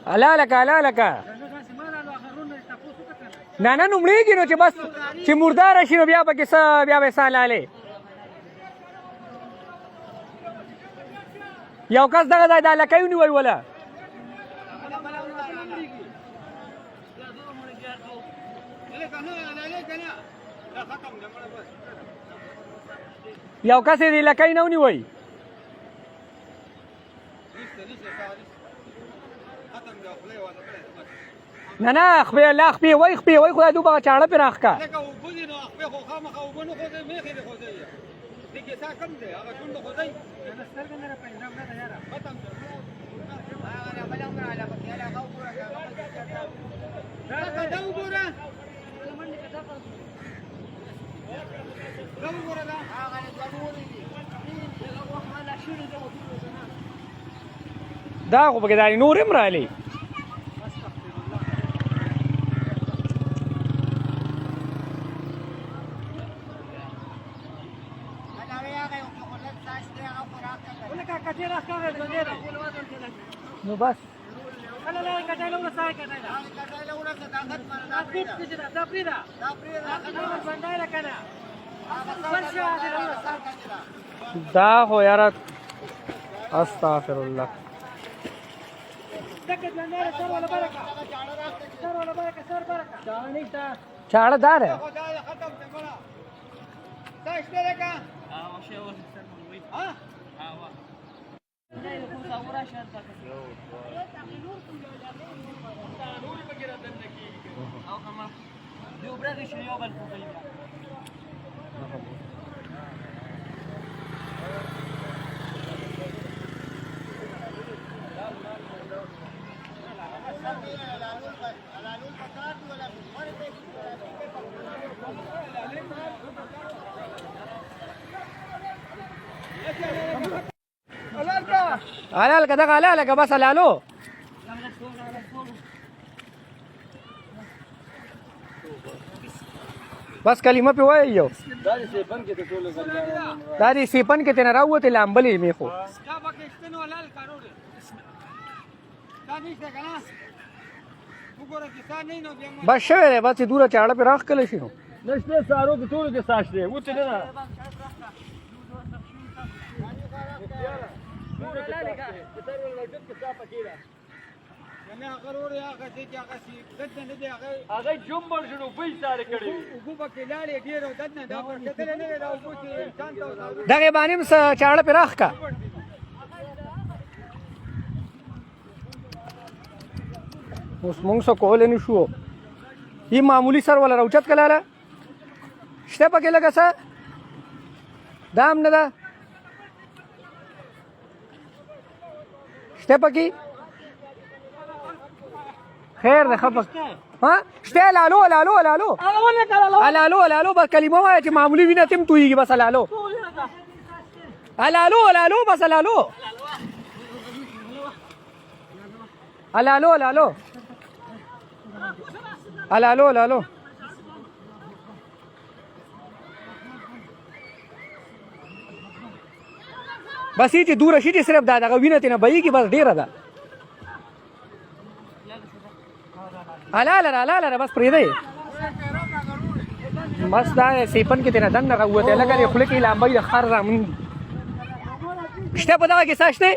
الا لکه نه نه نومړېږي نو چې بس چې مرداره شي نو بیا پکې څه بیا به سا لالې یو کس دغه ځای دا لکۍ ونیوی وله یو کس یې د لکۍ نه ونیوی نه نه خپې لا خپې وای خدای دوبه چاړه پرې راښکه دا خو پکې دا نور هم راغلی نو بس دا خو یاره استغفر الله چاړه داره حلال که دغه حلاله که بس حلالو بس کلمه پې وایي یو دا دې سیپن کې تېنه راووتې لامبلې مې خو بس شوی دی بس چې دوره چاړه پې راښکلی شي نو نشته سارو کې ټولو کې ساش دی وته نه ده هغه جنبل شنو بې سارې کړی دغې باندې هم څه چاړه پې راښکه اوس مونږ څه کولی نه شو یي معمولي سر ولا راوچت که لاله شته پکې لږه څه دا هم نه ده شته پکې خیر ده ښه ها شته لالو بس کلمه وایه چې معمولي وینه تم تویږي بس لالو بس لالو بس یې چې دوره شي چې صرف دا دغه وینه تېنه بهیږي بس ډېره ده حلاله بس پرېږدی بس دا سیپن کې تېنه دننه راووتی لکه دې خوله کې لامبۍ د خر رامنډي شته په دغه کې څه شته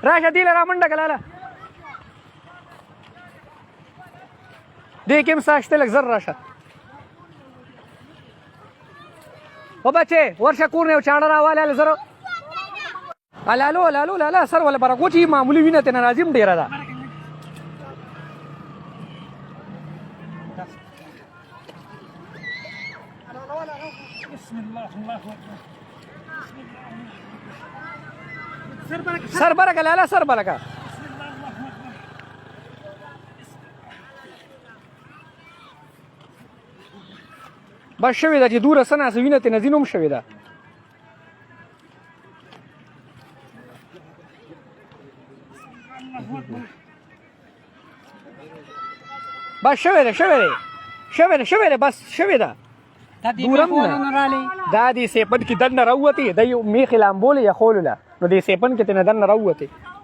راشه دې له رامنډه که لاله دې کې هم څه شته لږ زر راشه و بچې ورشه کور نه یو چاړه راواله زر لالو سر ولا برکو چې معمولي وینه تېنه راځي هم ډېره ده سر برکه لاله سر برکه بس شوې ده چې دوره څه ناسه وینه تېنه ځینو هم شوې ده بس شوی ده بس شوی ده دورم نه دا دې سیپن کې دننه راووتې دی میخې لامبولې یا خولله نو دې سیپن کې تېنه دننه راووتې